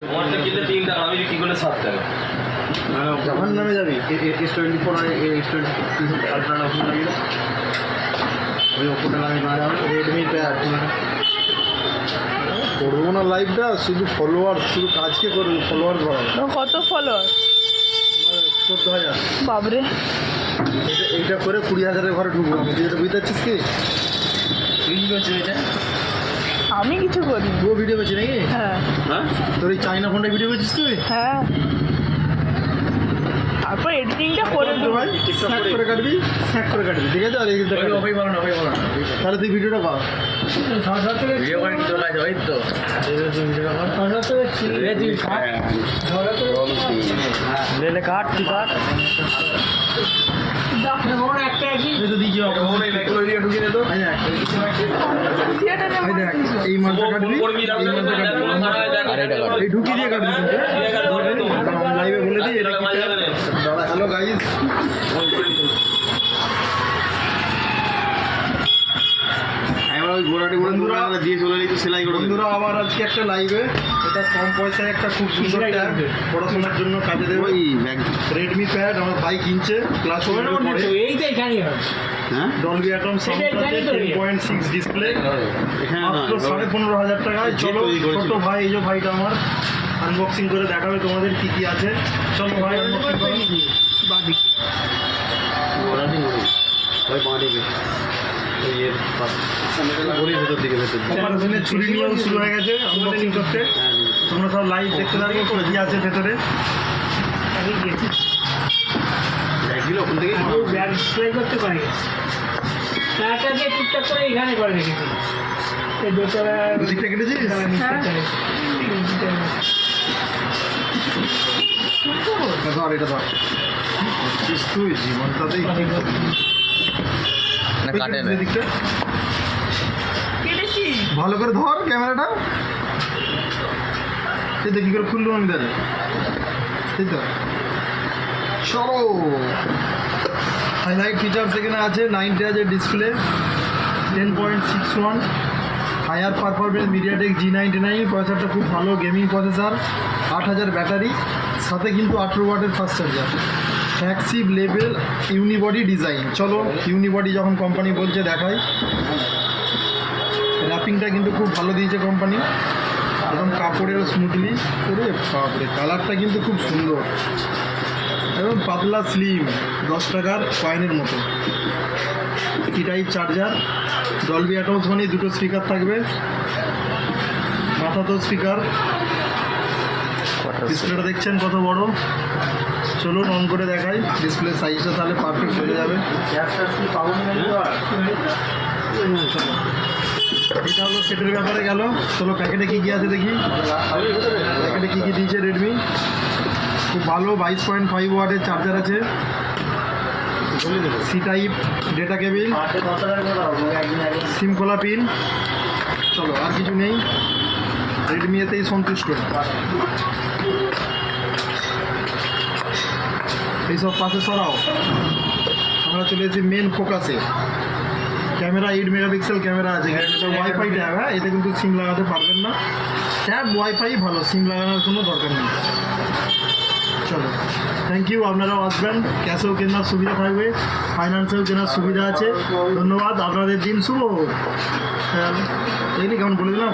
আমারটা কিনলে 3 টাকা, আমি বিক্রি করলে 7 টাকা। যখন নামে যাবি S24 আর S20 আলট্রা অপশন লাগিয়ে দাও। ওই অপশনটা লাগিয়ে না যাবে রেডমি প্যাড করবো না লাইভটা, শুধু ফলোয়ার, শুধু কাজকে করবো, ফলোয়ার বাড়াবো। কত ফলোয়ার? 14,000। বাবরে, এইটা করে 20,000-এর ঘরে ঢুকবো আমি। তুই এটা বুঝতে পারছিস কি? তুই কি করছিস এটা? আমি কিছু করি। পুরো ভিডিও করছিস নাকি? হ্যাঁ হ্যাঁ, তোর এই চাইনা ফোনটা ভিডিও করছিস তুই? হ্যাঁ, তারপর এডিটিংটা করে তো দেবো। ভাই স্ন্যাক করে কাটবি, স্ন্যাক করে কাটবি, ঠিক আছে? আর এই ওই বলো না, ওই বলো না। তাহলে তুই ভিডিওটা পা। ভিডিও করে কি তোলা যায়? ওই তো লেলে কাট, তুই কাট। এই তো দিকে ঢুকিয়ে দে তো। এই দেখ, এই মালটা কাটবি, এই মালটা কাটবি, এই ঢুকিয়ে দিয়ে কাটবি। আমি লাইভে বলে দিই এটা কি প্যাড। দাদা হ্যালো গাইস, আমরা ওই ঘোড়াটি বন্ধুরা দিয়ে চলে গেছি সেলাই করে। বন্ধুরা আবার আজকে একটা লাইভে, এটা কম পয়সায় একটা খুব সুন্দর ট্যাব, পড়াশোনার জন্য কাজে দেবে। ওই রেডমি প্যাড আমার ভাই কিনছে ক্লাস 1 এ পড়ে। হ্যাঁ, ডলবি অ্যাটম সাউন্ড 10.6 ডিসপ্লে, মাত্র 15,500 টাকায়। চলো ছোট ভাই, এই যে ভাইটা আমার আনবক্সিং করে দেখাবে তোমাদের কি কি আছে। চলো ভাই আনবক্সিং করো। অপারেশনের ছুরি নিয়েও শুরু হয়ে গেছে আনবক্সিং করতে। তোমরা সব লাইভ দেখতে থাকো কি আছে ভেতরে। ওখান থেকে ব্যাগ সেলাই করতে পারি, তারটা দিয়ে টুকটাক করে এখানে করে রেখেছি। এই দোতলা দিকটা কেটেছিস? ধর এটা ধর, তুই জীবনটাতেই দিকটা কেটেছি। ভালো করে ধর ক্যামেরাটা। এই দেখি করে খুললো আমি দাঁড়িয়ে, ঠিক তো? চলো, হাইলাইট ফিচার্স এখানে আছে। 90 হাজার display, 10.61 higher performance MediaTek G99 প্রসেসরটা খুব ভালো গেমিং প্রসেসর, 8,000 ব্যাটারি, সাথে কিন্তু 18 ওয়াটের fast charger, flagship level unibody design. চলো ইউনিবডি যখন কোম্পানি বলছে দেখাই। র্যাপিংটা কিন্তু খুব ভালো দিয়েছে কোম্পানি, একদম কাপড়ের স্মুথলি করে। বাপরে কালারটা কিন্তু খুব সুন্দর, এবং পাতলা স্লিম, 10 টাকার কয়েনের মতো। কি টাইপ চার্জার, ডলবি অ্যাটমস মানে দুটো স্পিকার থাকবে, মাথাতেও স্পিকার। ডিসপ্লেটা দেখছেন কত বড়। চলুন অন করে দেখাই ডিসপ্লে সাইজটা, তাহলে পারফেক্ট হয়ে যাবে। চলো, এটা হলো সেটের ব্যাপারে গেল। চলো প্যাকেটে কী কী আছে দেখি। প্যাকেটে কী কী দিয়েছে রেডমি, খুব ভালো 22.5 ওয়াটের চার্জার আছে, সি টাইপ ডেটা কেবিল, সিম খোলা পিন। চলো আর কিছু নেই, রেডমি এতেই সন্তুষ্ট। এইসব পাশে সরাও, আমরা চলে এসেছি মেন ফোকাসে। ক্যামেরা 8 মেগাপিক্সেল ক্যামেরা আছে। এটা ওয়াইফাই ট্যাব, হ্যাঁ, এতে কিন্তু সিম লাগাতে পারবেন না। ট্যাব ওয়াইফাই ভালো, সিম লাগানোর কোনো দরকার নেই। চলো, থ্যাংক ইউ। আপনারাও আসবেন, ক্যাশেও কেনার সুবিধা থাকবে, ফাইন্যান্সেও কেনার সুবিধা আছে। ধন্যবাদ, আপনাদের দিন শুভ। এই কেমন বলে দিলাম।